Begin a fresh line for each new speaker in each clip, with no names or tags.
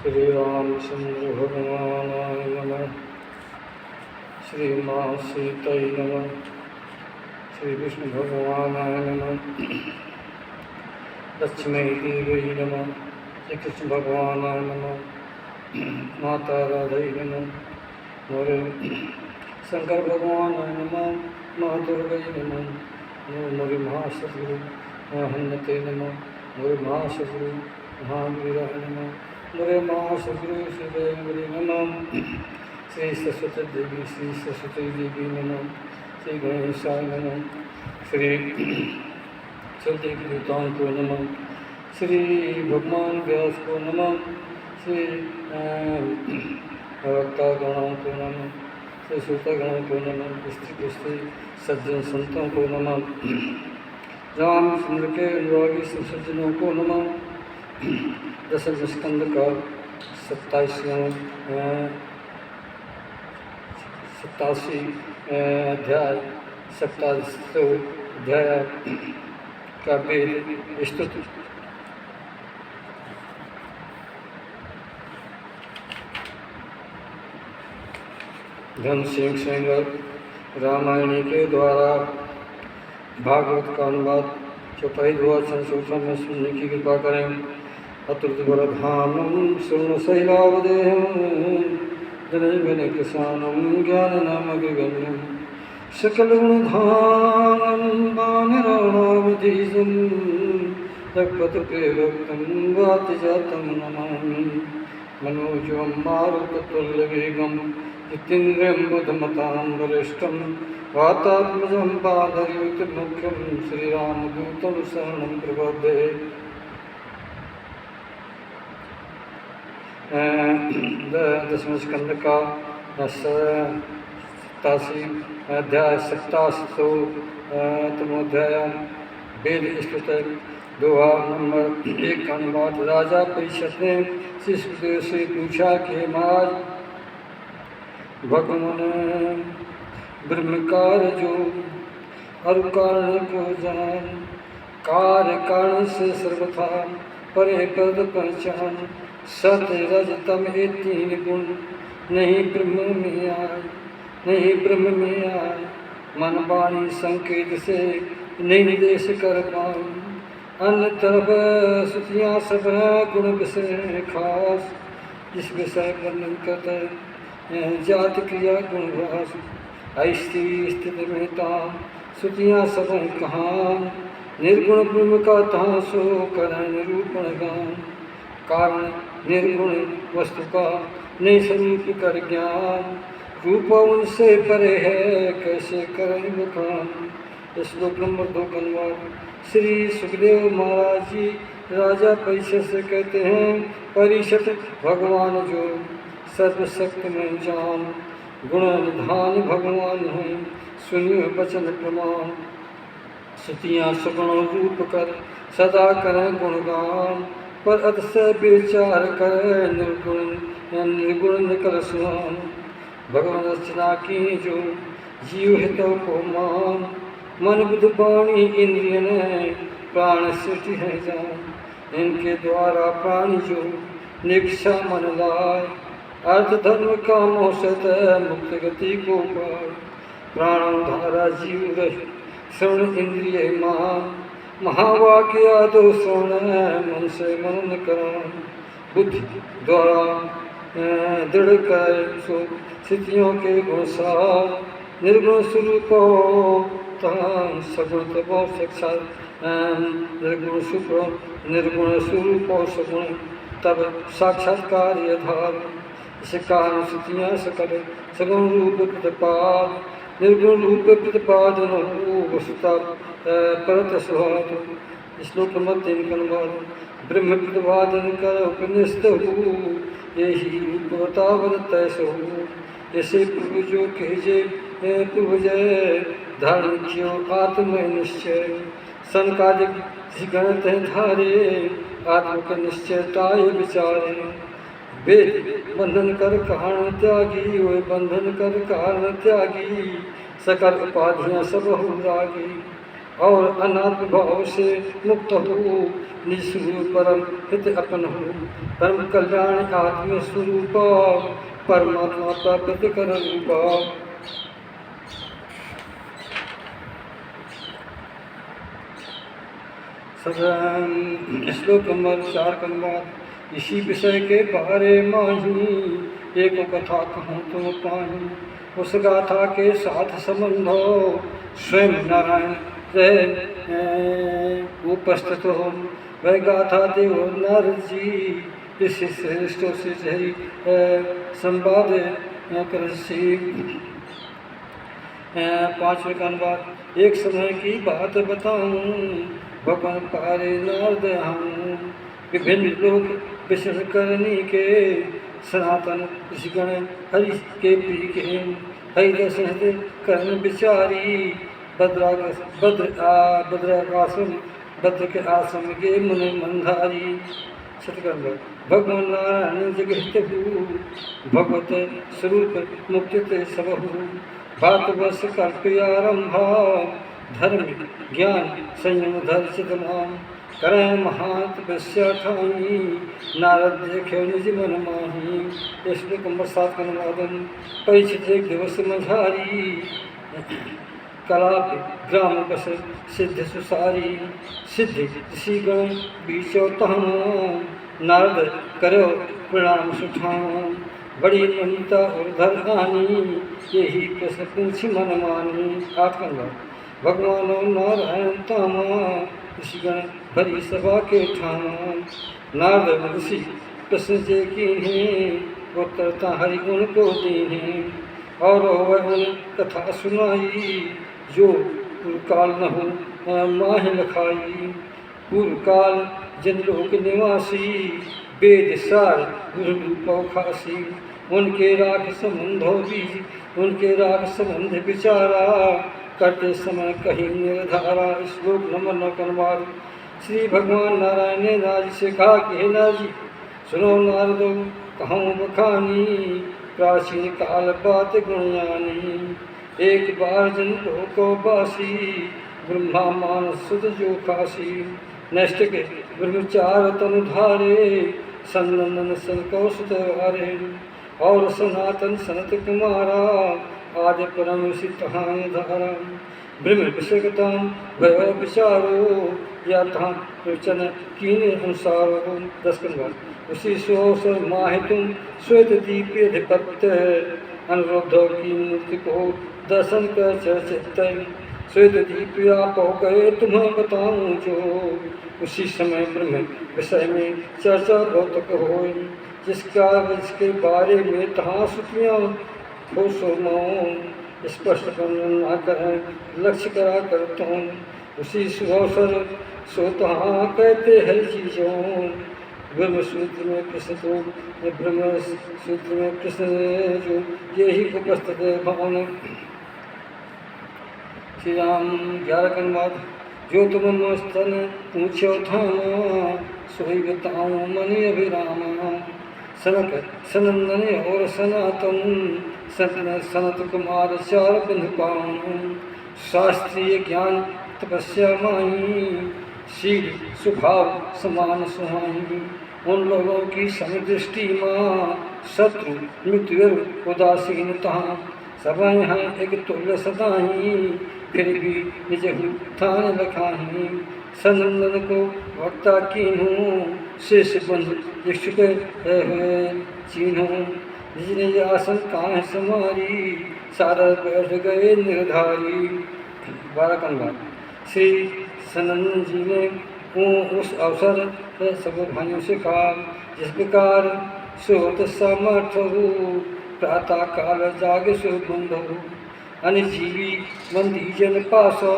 श्री रामचंद्र भगवानाय नमः। श्री माँ सीताय नमः। श्री विष्णु भगवानाय नमः। लक्ष्मी देवी नमः। श्री कृष्ण भगवानाय नमः। माता राधाय नमः। मोरे शंकर भगवानाय नमः। माँ दुर्गाय नमः। मोरे महासतगुरु महाहन्नते नमः। मोरे महासतगुरु महावीराय नमः। मोरे महासतगुरु श्री नमः। श्री सरस्वती देवी श्री सरस्वती देवी नमः। श्री गणेशाय नमः। श्री चलते कीर्तन को नमः। श्री भगवान व्यास को नमः। श्री वक्ता गणों को नमः। श्री श्रोता गणों को नमः। स्त्री सज्जन संतों को नमः। रामचंद्र के अनुरागी सज्जनों को नमः। दशम स्कंद का 87 अध्याय 87 अध्याय का वेद स्तुति। धन सिंह सेंगर रामायणी के द्वारा भागवत का अनुवाद चौपाई द्वारा संशोधन में सुनने की कृपा करें। अतुलवरधामं स्वर्णशैलावदेहं जनैर्विनयकृशानं ज्ञाननामग्रगण्यं सकलगुणधामं वानराणामधीशं तत्पदप्रियभक्तं वातिजातं नमामि। मनोजवं मारुततुल्यवेगं जितेन्द्रियं बुद्धिमतां वरिष्ठं वातात्मजं पादयुतमुख्यं श्रीरामदूतं शरणं प्रपद्ये। दसवें स्कंद का 87 अध्याय 87 अध्याय वेद स्तुति। दोहा नंबर 1 का अनुवाद। राजा परीक्षित ने श्री सुखदेव से पूछा कि महाराज भगवान ब्रह्मकार जो हर कारण को जान, कार्य कारण से सर्वथा परे पद पहचान, सत्य रज तम ये 3 गुण नहीं ब्रह्म में आए, मन वाणी संकेत से नहीं निर्देश कर पाए। अन्य तरफ श्रुतियाँ सब गुण विषय खास, जिस विषय वर्णन करते जाति क्रिया गुणभास। ऐसी स्थिति में ताम श्रुतियाँ सब कहाँ, निर्गुण ब्रह्म का तहाँ सो कर निरूपण गान। कारण निर्गुण वस्तु का नहीं स्वरूप कर ज्ञान, रूप उनसे परे है कैसे करें बखान। श्लोक नंबर 2 का अनुवाद। श्री सुखदेव महाराज जी राजा परीक्षित से कहते हैं, परीक्षित भगवान जो सर्वशक्ति में जान, गुण निधान भगवान हैं, सुनियो वचन प्रमाण। श्रुतियाँ सगुण रूप कर सदा करें गुणगान, पर अतिशय विचार करे निर्गुण निकल सुहान। भगवान रचना की जो जीव हितों को मान, मन बुद्ध वाणी इंद्रिय ने प्राण सृष्टि है जान। इनके द्वारा प्राणी जो निक्षा मन लाए, अर्थ धर्म का मोसत मुक्त गति को पाए। प्राण धारा जीव रही श्रवण इंद्रिय मान, महावाक्य आदो श्रवण मन से मनन करान। बुद्धि द्वारा दृढ़ कर सो स्थितियों के गुणसार, निर्गुण स्वरूप सगुण तपो साक्षात निर्गुण स्वरूप सगुण तब साक्षात्कार यथार्थ। इस कारण श्रुतियाँ सकल सगुण रूप प्रतिपाद, निर्गुण रूप प्रतिपादन वस्तुता परत स्वाद। श्लोक नंबर 3 का अनुवाद। ब्रह्म प्रतिपादन कर उपनिष्ठ हो, यही रूपवतावत तैस हो। जैसे पूर्व जो कहे पूर्वजय धारण कियो आत्म निश्चय, सनकादिक गणत धारे आत्म का निश्चयताय विचारे। वेद बंधन कर कारण त्यागी, वे बंधन कर कारण त्यागी, सकल उपाधियाँ सब हो रागी। और अनात्म भाव से मुक्त हो, निज स्वरूप परम हित अपन हो, परम कल्याण आत्म स्वरूप परमात्मा प्राप्त कर रूपा। श्लोक नंबर 4 कन्वाद। इसी विषय के बारे माही एक कथा कहूँ तुम पाही, उस गाथा के साथ संबंधो स्वयं नारायण उपस्थित हो। वह गाथा देव नारद जी इस श्रेष्ठों से जही संवाद कर सी। 5वें कन्वाद। एक समय की बात बताऊं, भगवान पारे नारद हूँ, विभिन्न लोक विचरण करने के सनातन ऋषिगण हरि के प्रिय के हरि दर्शन करण विचारी भद्र के आश्रम के मुन मंधारी। सतकर्म भगवान नारायण जगत भगवत स्वरूप मुक्ति सबहु, बात वर्ष कल्पयारंभा धर्म ज्ञान संयम धर चितनाम, करें महात ठाई नारद देखे निज मन माही। श्लोक नंबर 7 का अनुवादन। परीक्षित एक दिवस मझारी, कलाप ग्राम बस सिद्ध सुसारी, सिद्धि ऋषि गण बीचोतम, नारद करो प्रणाम सुठाम, बड़ी नमिता और धर आनी, यही प्रश्न पूछ मन मानी। 8 का भगवानो नारायण तामा, ऋषिगण भरी सभा के ठामा, नारद ऋषि प्रश्न जे कीन्हे, उत्तरता हरि उनको दीन्हे, और वह उन कथा सुनाई, जो पूर्वकाल न हो माह लखाई। पूर्वकाल जनलोक निवासी, वेद सार गुरु खासी, उनके राग संबंधो बीज, उनके राग संबंध विचारा, करते समय कहीं निर्धारा। श्लोक नंबर 9 का अनुवाद। श्री भगवान नारायण ने नारद से कहा कि हे नारद जी, सुनो नारदो कहूँ बखानी, प्राचीन काल बात गुणयानी। एक बार जन लोको बासी, ब्रह्मा मानस सुत जो खासी, नष्ट के ब्रह्मचार तनु धारे, सनंदन सन कौशत वारे, और सनातन सनत कुमारा, आदि परम सिद्धान धारा। ब्रह्म विषयताम भय विचारो, या था वचन कीन अनुसारो। 10 कन्वा। उसी सोस माहितुम श्वेत दीप्यधिपत्य, अनुरुद्धों की मूर्ति को दर्शन कर चर्चित, श्वेत दीप्या पौ गए तुम्हें बताऊं जो। उसी समय ब्रह्म विषय में चर्चा बहुत हो, जिसके बारे में तहाँ श्रुतियाँ हो सोनो, स्पष्ट वर्णन न करें लक्ष्य करा करता हूँ। उसी सुअवसर सो तहाँ कहते हैं चीज़ों, ब्रह्म सूत्र में कृष्ण को, ब्रह्म सूत्र में कृष्ण जो यही उपस्थित भावना। श्री राम 11 का अनुवाद। जो तुम मस्तन पूछो था, सोई बताऊँ मन अभिरामा, सनक सनंदन और सनातन, सनत कुमार 4 बंधु पाऊँ, शास्त्रीय ज्ञान तपस्या माही, शील स्वभाव समान सुहाई। उन लोगों की समदृष्टि माँ, शत्रु मृत्यु उदासीनता, सब यहाँ एक तुल्य सदाही, फिर भी निज थान लखाही। सनंदन को वक्ता कीन्हूँ, शेष बंधु इच्छुक हुए चीन्हूँ, निज निज आसन काह समारी, सारा बैठ गए निर्धारी। 12 का अनुवाद। श्री सनंदन जी ने उस अवसर सब भाइयों से कहा, जिस प्रकार सोत समर्थ हो, प्रातः काल जाग सो बंधु, अनिजीवी मंदी जन पासो,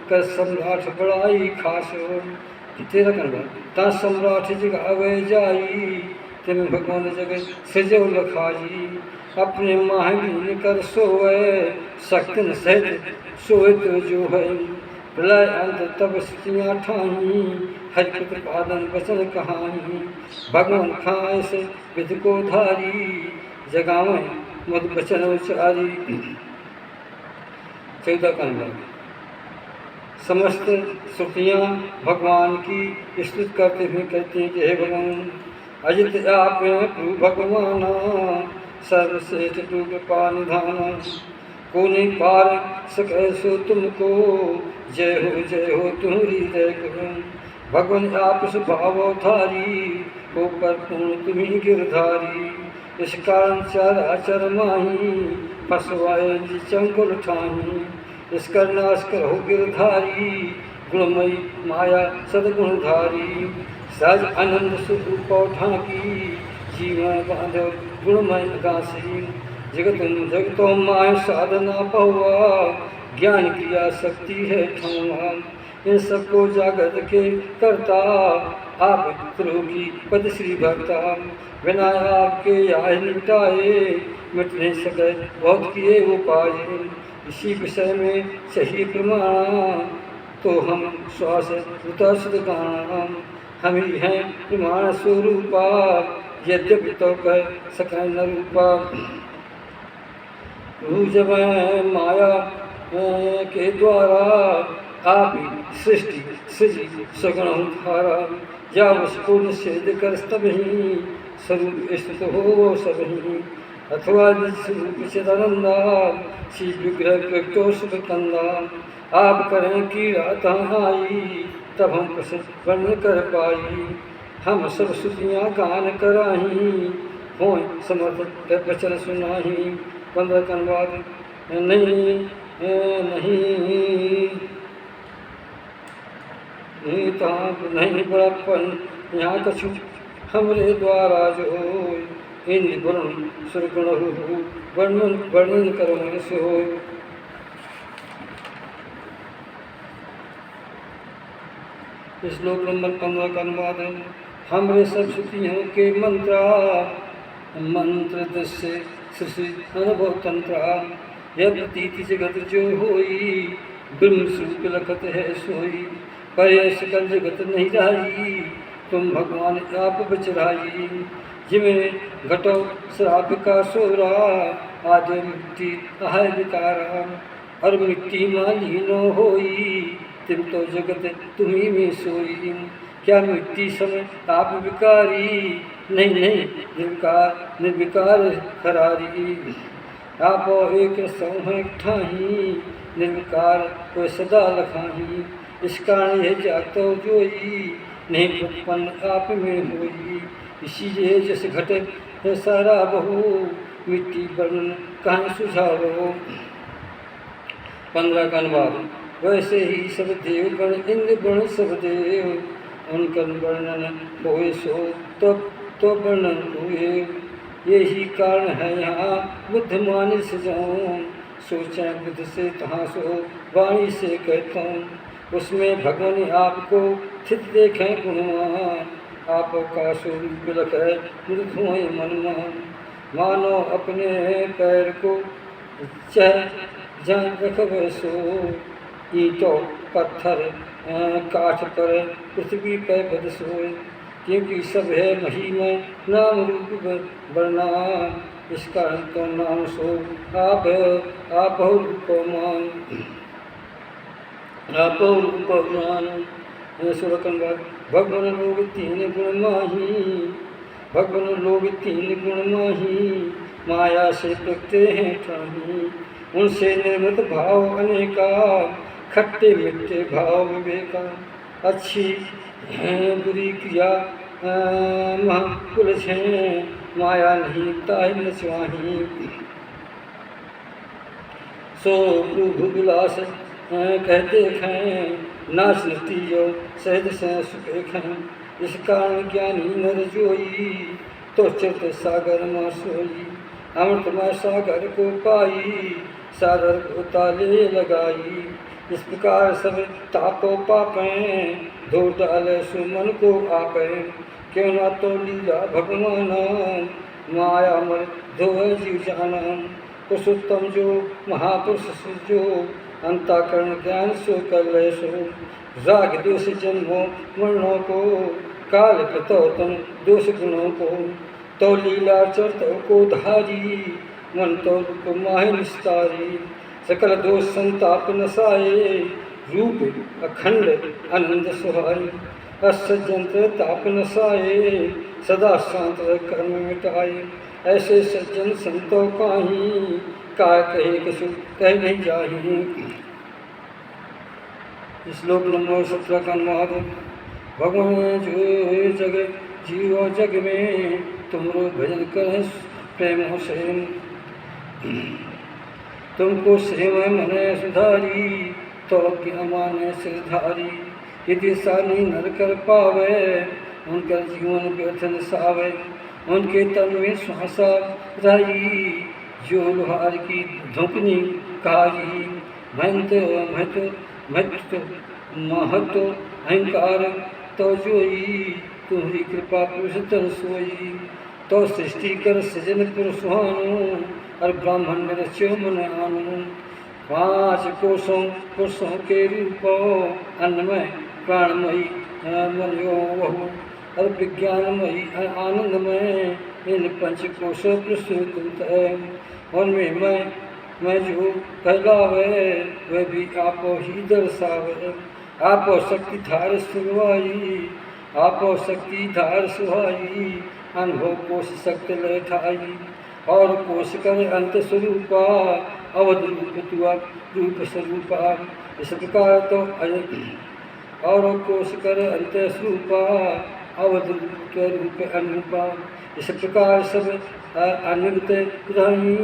कर सम्राट बड़ाई खासो। 13 का अनुवाद। ता सम्राट जगावे जाई, तिम भगवान जगत सजो लखाई, अपने माहिन कर सोए, शक्ति सहित सोत जो है, प्रलय अंत तब स्थितियाँ ठाई, हरि प्रतिपादन वचन कहानी, भगवान खाए से विधि को धारी, जगावे मद वचन उचारी। 14 का अनुवाद। समस्त श्रुतियाँ भगवान की स्तुति करते हुए कहते हैं कि हे भगवान, अजित आप हैं प्रभु भगवान, सर्वश्रेष्ठ प्रभु कृपा निधान, को नहीं पार सके सो तुमको, जय हो तुम्हारी जय करो। भगवान आप स्वभावधारी, हो पर पूर्ण तुम्ही गिरधारी, इस कारण चर माही, फसवाए चंकुल ठाही, इसका नाश करो गिरधारी, गुणमयी माया सदगुणधारी, सहज आनंद स्वरूप ढाकी, जीवन बांधव गुणमय गासी, जगतो माय साधना पहुआ, ज्ञान क्रिया शक्ति है ठौआ, इन सबको जागत के करता, आप की पद श्री भक्ता, बिना आपके आय निपटाए, मिट नहीं सके बहुत किए उपाय, इसी विषय में सही प्रमाण, तो हम श्वास उतर्षद गाना, हम ही हैं प्रमाण स्वरूपा, यद्यपि तो कह सके न रूपा, जब माया के द्वारा आप सृष्टि सृजी सगुण धारा, जब उसको निषेध कर तब ही स्वरूप स्थित हो सब ही, अथवा स्वरूप चिदानंदा, श्री विग्रह प्रगटो शुभ कंदा, आप करें कि रात आई, तब हम प्रसिद्ध वर्ण कर पाई, हम सब श्रुतियाँ गान कराही, हो समर्थ वचन सुनाही। 15 कन बाद नहीं नहीं बड़प्पन यहाँ कछु हमरे द्वारा जो इंद्र वरुण सुरगुण वर्णन करो से हो। श्लोक नंबर 15 का अनुवाद है। हमरे सब श्रुतियों के मंत्र दृश्य सृष्टि अनुभव तंत्रा, यह प्रतीति जगत जो होई, ब्रह्म स्वरूप लखत है सोई, पर सकल जगत नहीं रही, तुम भगवान आप बचराई, जिमें घटो श्राप का सोरा, आदि मिट्टी है विकारा, और मिट्टी माली न होई, तुम तो जगत तुम्ही में सोई, क्या मिट्टी समय आप विकारी, नहीं निर्विकार खरारी, आप एक सौह ठाही, निर्विकार को सदा लखाही, इस कारण यह जातो जोई, नहीं उत्पन्न आप में होई, इसीलिए जिस घटे है सारा बहु, मिट्टी वर्णन कहाँ सुझावो। 15 का अनुवाद। वैसे ही सब देव गण इंद्र गण सब देव, उनका वर्णन होए सो तो वर्णन हुए, यही कारण है यहाँ बुद्धिमान से जाऊँ, सोचें बुद्ध से तहाँ सो वाणी से कहता हूँ, उसमें भगवान आपको स्थित देखें गुणवान, आपका स्वरूप लखे मृदुए मनमान, मानो अपने पैर को चह जान रखवे सो, ईंटों पत्थर काठ पर पृथ्वी पर बद सोए, क्योंकि सब है मही में नाम रूप वर्णा, इस कारण तो नाम सो आप रूपमान, आप रूपमान। भगवान लोग 3 गुण माही, भगवान लोग 3 गुण माही, माया से प्रगटे हैं ठाही, उनसे निर्मित भाव अनेका, खट्टे मिट्टे भाव विवेका, अच्छी बुरी क्रिया महाकुल छे, माया नहीं ताहि नचवाही, सो प्रभु विलास कहते हैं, नाच नतीजो सहज से सुखें, इस कारण ज्ञानी नर जोई, तो चित सागर माँ सोई, अमृतमय सागर को पाई, सागर को ताले लगाई, इस प्रकार सब तापो पापें, धो डाले सुमन को आपे, क्यों ना तो लीला भगवान, माया मर धोए जीव जाना, पुरुषोत्तम जो महापुरुष जो, अंताकरण ज्ञान सो कर सो, राग दोष जन्मों वर्णों को, काल कतो तम दोष गुणों को, तो लीला चरतों को धारी, मन तो रूप माह निस्तारी, सकल दोष संताप नसाए, रूप अखंड आनंद सुहाई, असज्जन ताप नसाए, सदा शांत कर्म मिटाए। ऐसे सज्जन संतों काही, का कहे कसु कह नहीं जाही। श्लोक नंबर 17 का अनुवाद। भगवान जो जग जीव जग में, तुमरो भजन कर प्रेम से। तुमको सेव मने सुधारी, तो क्या माने सिरधारी। यदि सानी नर कर पावे, उनका जीवन व्यर्थन सावे। उनके तन में श्वासा राई, जो लोहार की धुकनी काई। महत्व अहंकार तो जोई, तुम्हारी कृपा पुरुष तन सोई। तो सृष्टि कर सृजन पुरुषानु, और ब्राह्मण में रच्यो मन आनु। 5 कोशों पुरुषों के रूपो, अन्नमय प्राणमयी मनो वहु। और विज्ञानमयी आनंदमय, इन 5 कोशों प्रस्तुत है। उनमें मैं जो कहलावे, वह भी आपो ही दर्शावे। आपो शक्ति धार सुरवाई, आपो शक्ति धार सुहाई। अनुभव कोश शक्ति लय ठाई, और कोश कर अंत स्वरूपा। अवध रूप तुआ रूप स्वरूपा। इस प्रकार तो और कोश कर अंत स्वरूपा, अवध रूप अनुपा। इस प्रकार सब अनित रही,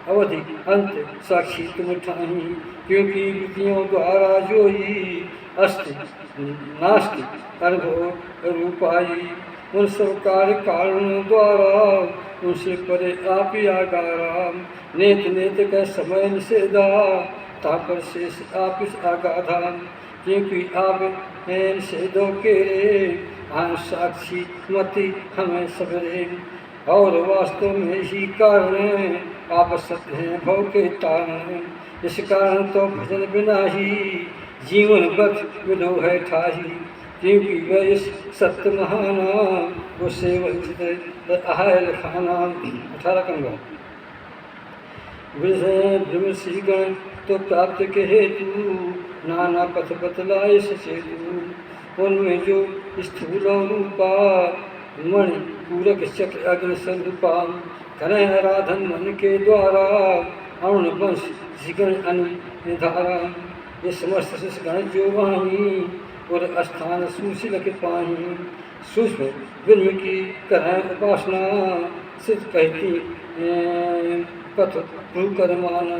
अवधि अंत साक्षी तुम ठाही। क्योंकि वृत्तियों द्वारा जोई, अस्ति नास्ति अनुभव रूपाई। उन सब कार्य कारणों द्वारा, उनसे परे आप ही आगारा। नेत नेत का समय निषेधा, तापर शेष आप इस आगाधा। क्योंकि आप निषेधों के आन साक्षी मति हमें सबरे। और वास्तव में ही कारण, आप सत्य हैं भव के तारण। इस कारण तो भजन बिना ही, जीवन व्रत विलो है ठाही। क्योंकि वह इस सत्य महाना, उससे वंचित आयल खाना। 18 कंगा। ब्रह्मसी गण तो प्राप्त के हेतु, नाना पथ बतलाए सचेतु। उनमें जो स्थूल रूपा, मणि पूरक चक्र अग्नि स्वरूपा। करें आराधन मन के द्वारा, अरुण वंश जिगण अनुधारा। ये समस्त शिष्यगण जो वाही, और स्थान सुशील के पाही। सूक्ष्म ब्रह्म की करें उपासना, सिद्ध कहती पथ प्रभु कर माना।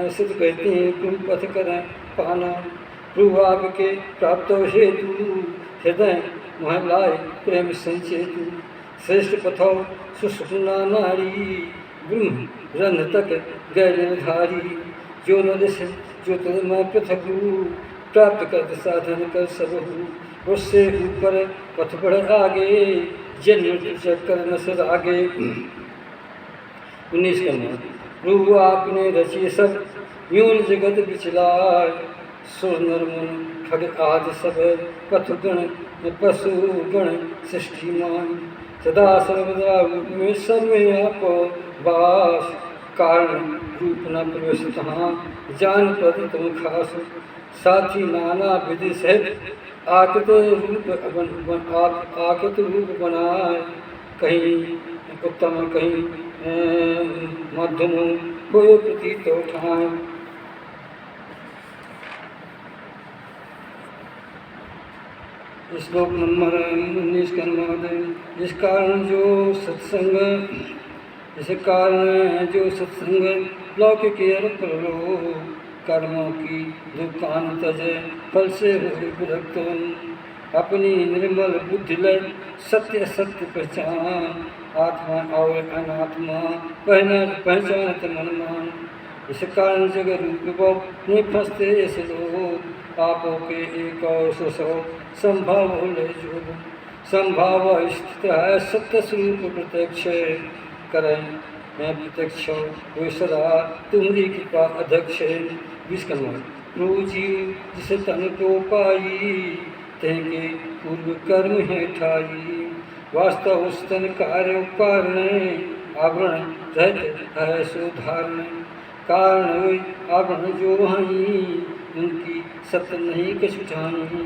सिद्ध कहती प्रभु पथ करें पाना। प्रभु आपके प्राप्त हेतु, हृदय वह लाए प्रेम संचेतु। श्रेष्ठ पथो सुषुम्ना नारी, ब्रह्म रंध तक गए निर्धारी। जो नदिश जो तदमय पृथक, प्राप्त कर साधन कर सबहु। उससे ऊपर पथ बढ़ आगे, जन्म चक्कर न सर आगे। 19 का नाम। प्रभु आपने रची सब, यून जगत बिचलाय। सुर नर मुन खग आदि सब, पथ गण पशु गण सृष्टि मान। सदा सर्वदा रूप में सब में आप वास। कारण रूप न प्रवेश तहाँ, जान पद तुम खास। साथी नाना विधि सहित आकृत रूप बनाए। कहीं उत्तम कहीं मध्यम, कोई प्रतीत उठाए। श्लोक नंबर 19 का अनुवाद। इस कारण जो सत्संग, इस कारण जो सत्संग लौकिक प्रलो, कर्मों की दुकान तजे फल से हो विरक्त। अपनी निर्मल बुद्धि लय सत्य सत्य पहचान। आत्मा और अनात्मा पहचानत मन मान। इस कारण जग रूप में फंसते ऐसे लोग, आपो के एक और सो संभाव ले जो। संभाव स्थित है सत्य स्वरूप प्रत्यक्ष करें। मैं प्रत्यक्ष हुई सदा तुम्हारी कृपा अध्यक्ष। 20 का नाम। प्रभु जीव जिसे तन को पाई, तेंगे पूर्व कर्म है ठाई। वास्तव उस तन कार्य कारण, आवरण रहते है सुधारण। कारण आवरण जो वहीं, उनकी सत्य नहीं कछु ठानी।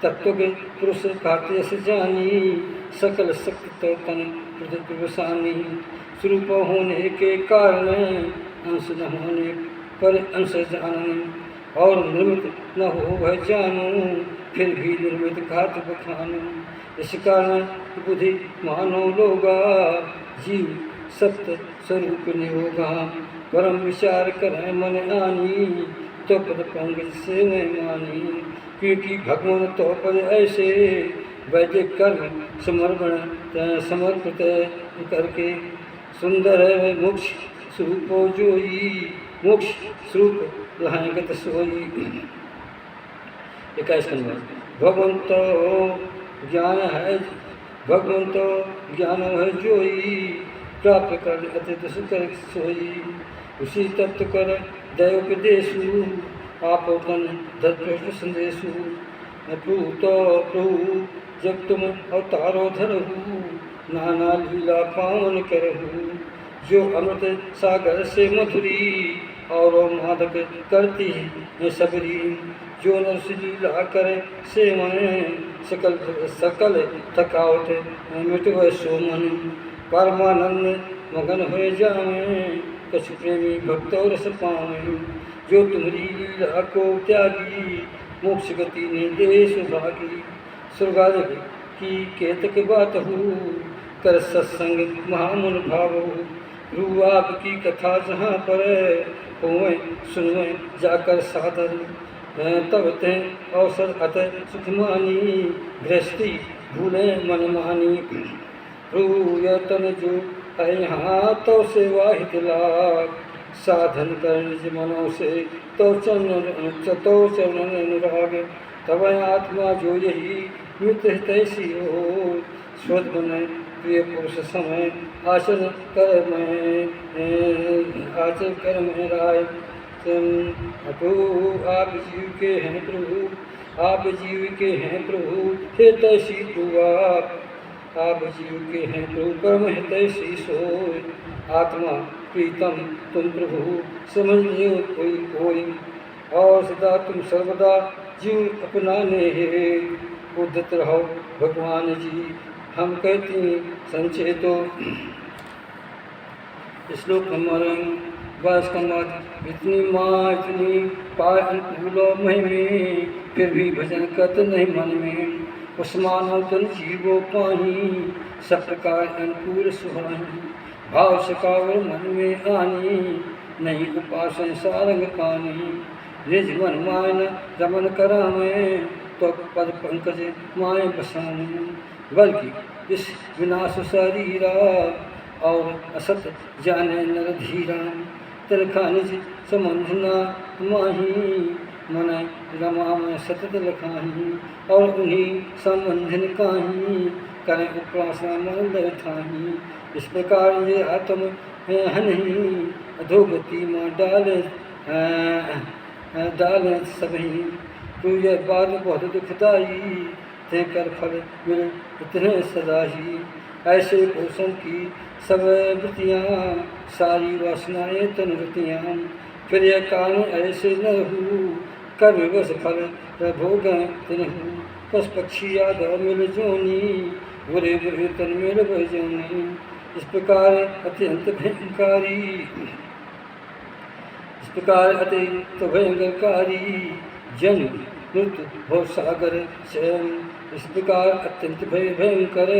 तत्व पुरुष कहते से जानी, सकल शक्ति तो तन प्रवसानी। स्वरूप होने के कारण अंश न होने पर अंश जानन, और निर्मित न हो वह जानू, फिर भी निर्मित घात बखानू। इस कारण बुद्धि मानो लोगा, जीव सत्य स्वरूप निहोगा। परम विचार करें मन आनी, तो पद पंकज से नहीं मानी। क्योंकि भगवान तो पद ऐसे, वैदिक कर्म समर्पित करके सुंदर मोक्ष स्वरूपो जोई, मोक्ष स्वरूप लहंगत सोई। 21 नंबर। भगवंतो ज्ञान है, भगवंतो ज्ञान है जोई, प्राप्त कर अति सुख सोई। उसी तत्व कर दैवोपदेशु, आपन धर्म संदेशु। प्रभु तो प्रभु जब तुम अवतारो धरहु, नाना लीला पावन करहु। जो अमृत सागर से मधुरी, और मादक करती है सबरी। जो नरस लीला करे से मन, सकल सकल थकावट मिटवे सो मन। परमानंद मगन हो जावे, कछु प्रेमी भक्तों रस पावे। जो तुम्हारी लीला को त्यागी, मोक्ष गति ने दे सुभागी। स्वर्गाधिक की केतक बात हो, कर सत्संग महामुन भाव। रू आपकी कथा जहाँ पर होए सुनवे जाकर सादर। तब ते अवसर अतः सुखमानी, गृहस्थी भूले मन मानी। प्रभु यह तन जो है यहाँ, तो सेवा हित लाग। साधन कर निज मनों से, तो चरण अनुराग। तब आत्मा जो यही मृत तैसी हो, स्वत बने प्रिय पुरुष समय। आचरण कर मैं राय। प्रभु आप जीव के हैं प्रभु, आप जीव के हैं प्रभु, हे तैसी प्रभु आप जीव के हैं प्रभु, परम हितैषी सोय। आत्मा प्रीतम तुम प्रभु, समझ लियो कोई कोई। और सदा तुम सर्वदा जीव अपनाने हे, उद्यत रहो भगवान जी हम कहती संचय। तो श्लोक नंबर 22 का मत। इतनी माँ इतनी पाय अनुकूलो महिमे, फिर भी भजन करत नहीं मन में। उस मानो तन जीवो पाही, सब प्रकार अनुकूल सुहानी। भाव सकावर मन में आनी, नहीं उपासन सारंग पानी। निज मन मान रमन करावे, तो पद पंकज माए बसाने। बल्कि इस विनाश शरीरा, और असत जाने नर धीरा। तिलखा निज संबंध न माही, मन रमा में सतत लखाही। और उन्हीं संबंधन काही, करें उपासना मन बैठाही। इस प्रकार ये आत्म हनही, अधोगति माँ डाले सभी। तू यह बात बहुत दुखदाई, ते कर फल मिल इतने सदाही। ऐसे पोषण की सब वृत्तियाँ, सारी वासनाएं तनुवृत्तियाँ। फिर यह कारण ऐसे न रहू, कर्म बस फल भोगें तिनहु। पश पक्षी याद मिल जोनी, बुरे बुरे तन मिल बजोनी। इस प्रकार अत्यंत भयंकारी, इस प्रकार अत्यंत भयंकरकारी, जन्म मृत्यु भव सागर स्वयं। इस प्रकार अत्यंत भयंकर,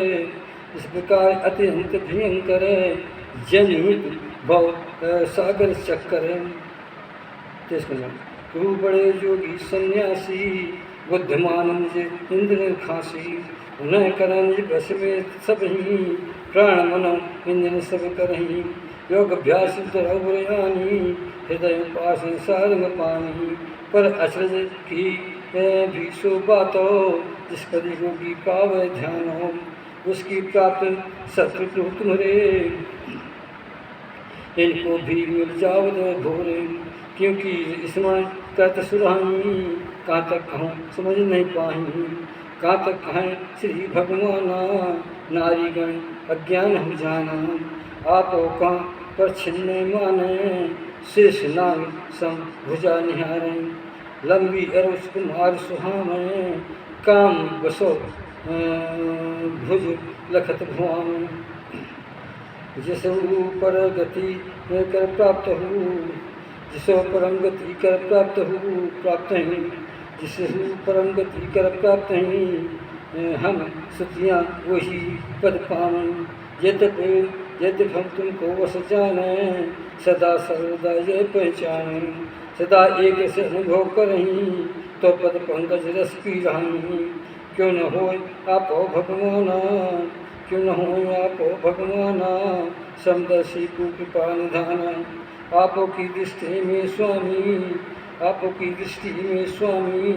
इस प्रकार अत्यंत भयंकर, जन्म मृत्यु भव सागर चक्कर। तू बड़े योगी सन्यासी, बुद्धिमान मुझे इंद्र खासी। उन्हें करन बस में सब ही, प्राण मनो इंद्र सब करही। योग अभ्यास धरवरयानी, हृदय उपासन सारंग पानी। पर अचरज की भी सो बातो, जिस पर योगी पावे ध्यानो। उसकी प्राप्त शत्रु तुम्हारे, इनको भी मिल जाओ भोरे। क्योंकि स्मरण करत सुराही, कहाँ तक कहूँ समझ नहीं पाही। कहाँ तक कहें श्री भगवाना, नारीगण अज्ञान हो जाना। आपो कहाँ पर छिन्न माने, शेष नाग सम भुजा निहारें। लंबी अरुष कुमार सुहामय, काम बसो भुज लखत भुआम। जिसु पर गति कर प्राप्त हो, जिसो परम गति कर प्राप्त हो, प्राप्त हैं जिसु परम गति कर प्राप्त हैं, हम स्तुतियाँ वही पद पावन। यद्यप हम तुमको वस जाने, सदा सर्वदा ये पहचाने, सदा एक से अनुभव करहीं, तो पद पंकज रस पी रही। क्यों न हो आप भगवाना, क्यों न हो आप भगवाना, समदर्शी को कृपा निधाना। आपो की दृष्टि में स्वामी, आपो की दृष्टि में स्वामी,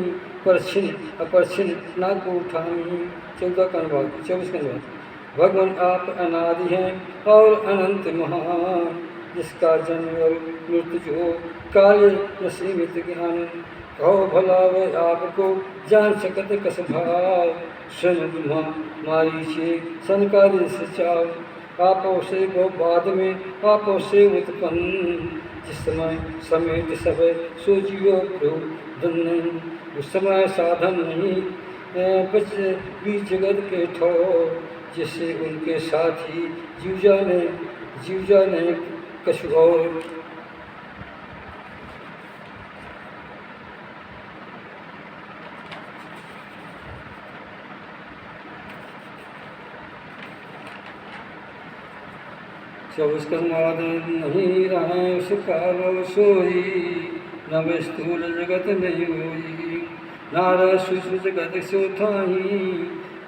परछिन अपरछिन ना को उठामी। 24 का अनुवाद। भगवान आप अनादि हैं और अनंत महान, जिसका जन्म और मृत्यु काल न सीमित ज्ञान। कहो भला वह आपको जान सकत कस भाव, स्वयं मारी से सनकादि सचाव। आपो से वो बाद में आपो से उत्पन्न, जिस समय समेत सब सो जीवो प्रभु। उस समय साधन नहीं बच भी जगत के ठोर, जिससे उनके साथी जीव जाने कछु और। सब उसका नहीं रहे उसका लो सोई, नव स्थूल जगत नहीं होई। नारा सूक्ष्म जगत सो थाही,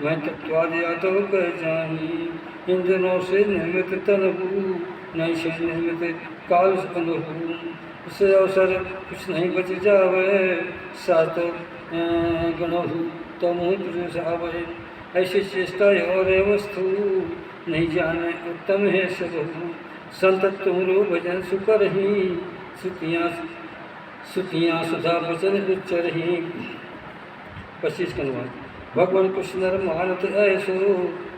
मैं तत्वादिया तो कर जाही। इन दिनों से निर्मित तन हूँ, नहीं से निर्मित काल अनुभू। उससे अवसर कुछ नहीं बच जावे, सात गणहू तो मुँह पुरुष आवे। ऐसी चेष्टा और वस्तु, नहीं जाने उत्तम है सब। संत तुमरो भजन सुकर ही, सुतियाँ सुधा वचन उच्चरही। 25 का अनुवाद। भगवान कृष्ण नर मानत ऐसो,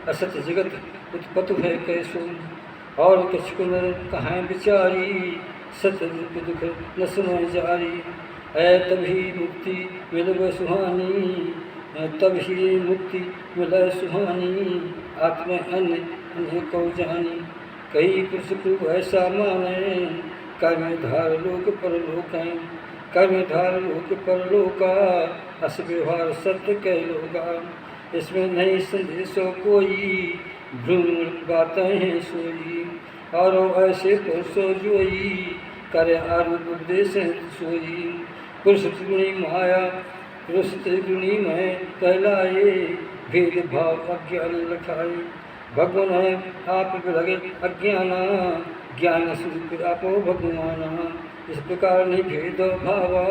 असत जगत उत्पत्ति है कैसो। और कछु नर कहाँ विचारी, सत दुख न सुनो जारी। तभी मुक्ति मिलव सुहानी, तभी मुक्ति मिलय सुहानी। आत्मा अन्य को जानी, कई पुरुष को ऐसा माने। कर्मधार लोक परलोक, कर्मधार लोक परलोका, अस व्यवहार सत्य कह लोगा। इसमें नहीं संदेशो कोई, भ्रूण बातें हैं सोई। और ऐसे पुरुषो जोई, करे आरूप उपदेश सोई। पुरुष त्रिगुणी माया पुरुष त्रिगुणी में कहलाए, भेदभाव अज्ञान लखाए। भगवान है आप लगे अज्ञाना, ज्ञान स्वरूप आपो भगवाना। इस प्रकार नहीं भेद भावा,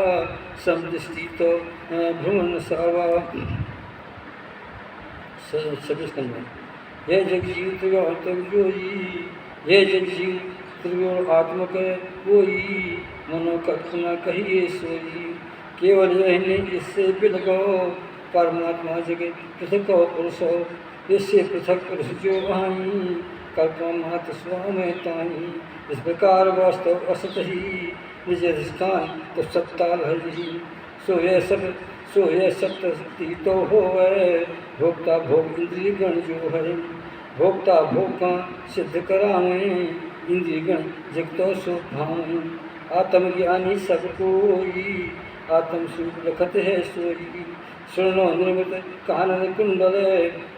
समदृष्टि तो भ्रमण सावा। 26 का अनुवाद। यह जगजीव त्रिगुण जोई, यह जगजीव त्रिगुण आत्मक कोई, मनो कल्पना कहिए सोई। केवल यही नहीं इससे बिलगो, परमात्मा जगत पृथक पुरुषो। इससे पृथक पुरुष जो आई, कल्पना मात स्वामी ताई। इस प्रकार वास्तव असत ही, निज अधिष्ठान तो सत्ता ही। सो यह सत्य तो हो, भोक्ता भोग इंद्रिय गण जो है। भोक्ता भोग का सिद्ध करावे, इंद्रिय गण जगतो सो भावे। आत्मज्ञानी सब कोई, आत्म सूप लखत है सोई। सुनो निर्मित कानन कुंडल,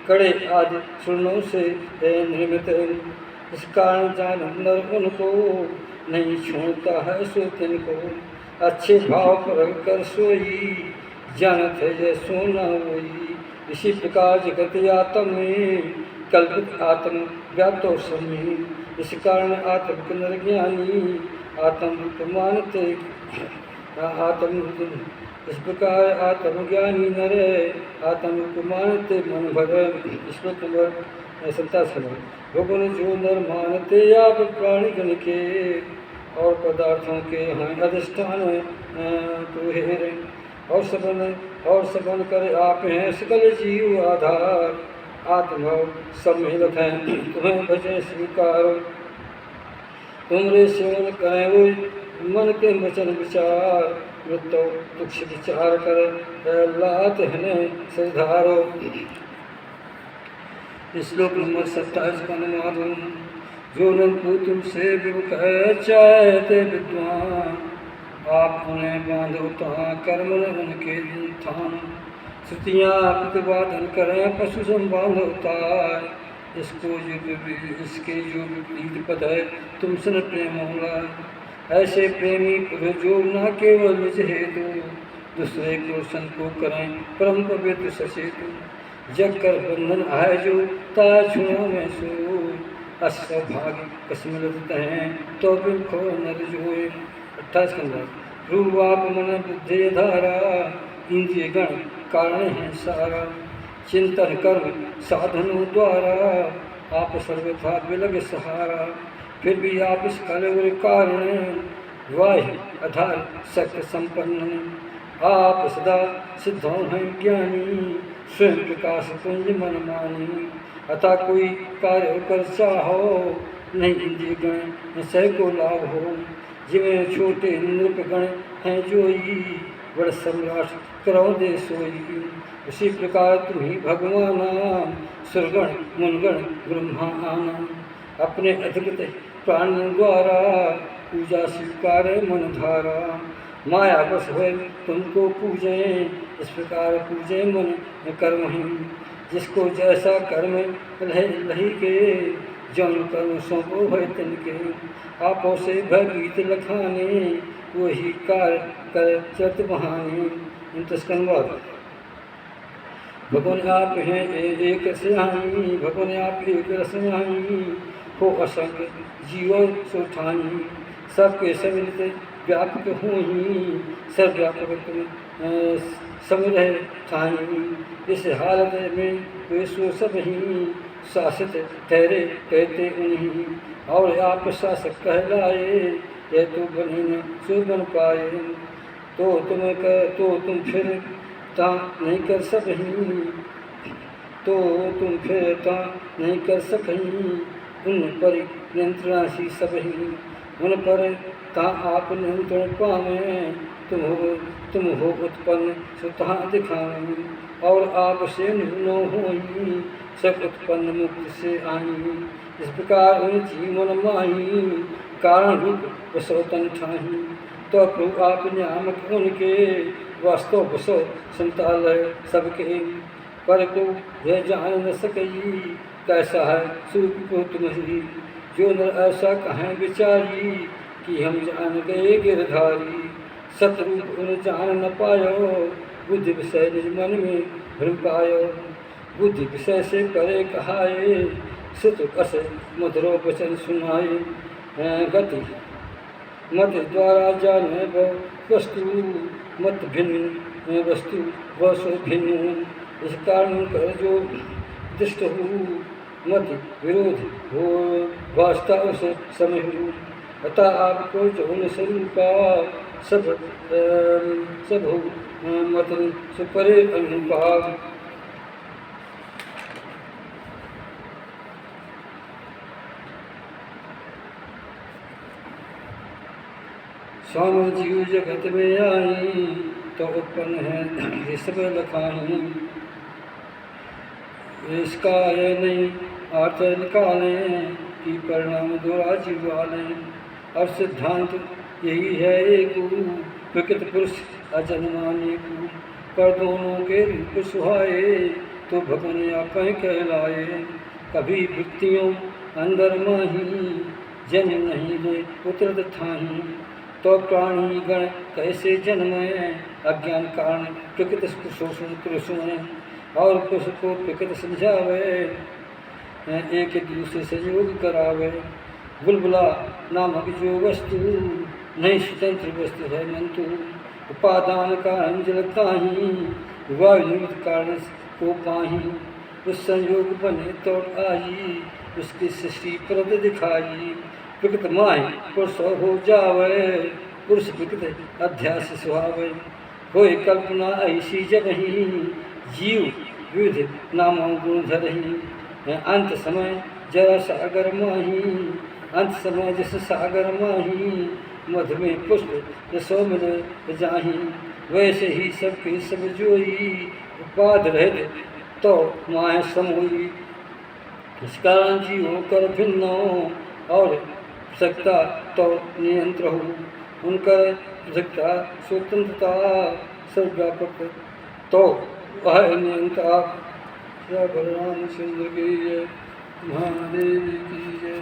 कड़े आदि सुनो से निर्मित। इस कारण जान नर उनको, नहीं छोड़ता है सो तिनको। अच्छे भाव पर कर सोई, जानत है जय सोना होई। इसी प्रकार जगत आत्म में, कल्पित आत्म व्याप्तो समय। इस कारण आत्म पुनर्ज्ञानी, आत्म रूप मानते आत्म। इस प्रकार आत्मज्ञानी नर, आत्म को मानते मन भर। श्लोक नंबर 27। भगवान जो नर मानते आप प्राणी गण के, और पदार्थों के हैं अधिष्ठान तुहेर। और सबन कर आप हैं सकल जीव आधार। आत्मभाव सब मिलत हैं तुम्हें भजन स्वीकार। तुमरे सेवन करें वो मन के वचन विचार, मृत्यु तुक्ष विचार कर लात है सिधारो। श्लोक नंबर 27 का अनुवाद। जो नंपु तुमसे विमुख चाहते विद्वान, आप उन्हें बांधोता कर्म उनके थान। श्रुतियाँ प्रतिपादन करें पशु संबाध होता है, इसके जो विपरीत पद है तुम सन प्रेम होगा। ऐसे प्रेमी पुरुष जो न केवल निज हेतु दूसरे को सन को करें परम पवित्र सचेतु। जग कर बंधन आए जो ता छुआ में सो, अस्भाग्य कसम लगते हैं तो बिन खो नर जोए। 28 कंधा। रूप मन बुद्धि धारा, इंद्रिय गण कारण है सारा। चिंतन कर्म साधनों द्वारा, आप सर्वथा विलग सहारा। फिर भी आप इस कल कारण, वाह आधार शक्ति संपन्न। आप सदा सिद्धों हैं ज्ञानी, स्वयं प्रकाश पुंज मन मानी। अतः कोई कार्य कर चाहो, नहीं इंद्रिय गण सह को लाभ हो। जिमें छोटे नृपगण हैं जोई, बड़ सम्राट करो दे सोई। उसी प्रकार तुम्ही भगवाना, सुरगण मुनगण ब्रह्मा आना। अपने अधिकृत प्राण द्वारा, पूजा स्वीकार मन धारा। माया बस है तुमको पूजे, इस प्रकार पूजे मन कर्म ही। जिसको जैसा कर्म लही के, जौन कर्म सौंपो है तिनके। आपो से भयभीत लखाने, वही कार्य कर चत बहाने। 29 का अनुवाद। भगवान आप हैं एक सिहाई, भगवान आप एक रसनाई। हो असंग जीवन सुठाई, सबके समिलित व्यापक हो ही। सर्वव्यापक समरह ठाई, इस हालत में वे सो सब ही। शासित ठहरे कहते उन्हीं, और आप शासक कहलाए। यह तो बनी न सो बन पाए, तो तुम फिर ता नहीं कर सकहीं। तो तुम फिर ता नहीं कर सकहीं। उन पर नियंत्रणाशी सब ही, उन पर ता आप नियंत्रण पावें। तुम हो उत्पन्न स्वतः दिखावें, और आप से न होई। सब उत्पन्न मुक्त से आई, इस प्रकार उन जीवन माही। कारण रूप वसोतन ठाही, तो प्रभु आप नियामक उनके। वास्तव बसो संताल सबके, पर को यह जान न सकई। कैसा है सूप को तुम्हारी, जो न ऐसा कहें विचारी। कि हम जान गए गिरधारी, सतरूप उन जान न पायो। बुद्धि विषय निज मन में भ्रम पायो, बुद्धि विषय से करे कहाए। सुत कस मधुरो वचन सुनाए, गति मत द्वारा जाने वस्तु। मत भिन्न वस्तु वसो भिन्न, इस कारण कर जो दुष्ट हो। मत विरोध हो वास्तव से समय हो। अतः आपको जौन स्वरूपा, सब हो मत सुपरे अनुभाव। स्वामी जीव जगत में आई, तो उत्पन्न है ये सब लखाई। इसका यह नहीं अर्थ निकालें, कि परिणाम दोरा जीव वाले। और सिद्धांत यही है एक, प्रकृत पुरुष अजन्माने को। पर दोनों के रूप सुहाए, तो भगवान आप कहलाए। कभी वृत्तियों अंदर माही, जन्म नहीं ले उतरत थाही। तो प्राणी गण कैसे जन्मे, अज्ञान कारण प्रकृति शोषण पुरुषों ने। और पुरुष को प्रकृति समझावे, एक दूसरे से योग करावे। बुलबुला नामक जो वस्तु, नहीं स्वतंत्र वस्तु है मंतु। उपादान कारण जलता ही, वायु कारण को पाही। उस संयोग बने तो आई, उसकी सृष्टि प्रद दिखाई। प्रकृत माय पुरुष हो जावे, पुरुष प्रकृति अध्यास सुहावे। होए कल्पना ऐसी जब ही, जीव विविध नामों गुण धरही। अंत समय जरा सागर माही, अंत समय जिस सागर माही। मध में पुष्प रसो मिल जाही, वैसे ही सबके सब जोई, उपाध रहित तो माय समोई। इस कारण जीवों कर भिन्न और पृथकता तो नियंत्र हो, उनकर पृथकता स्वतंत्रता सर्वव्यापक तो वह नियंता। बलराम चंद्र की जय, महादेव की जय।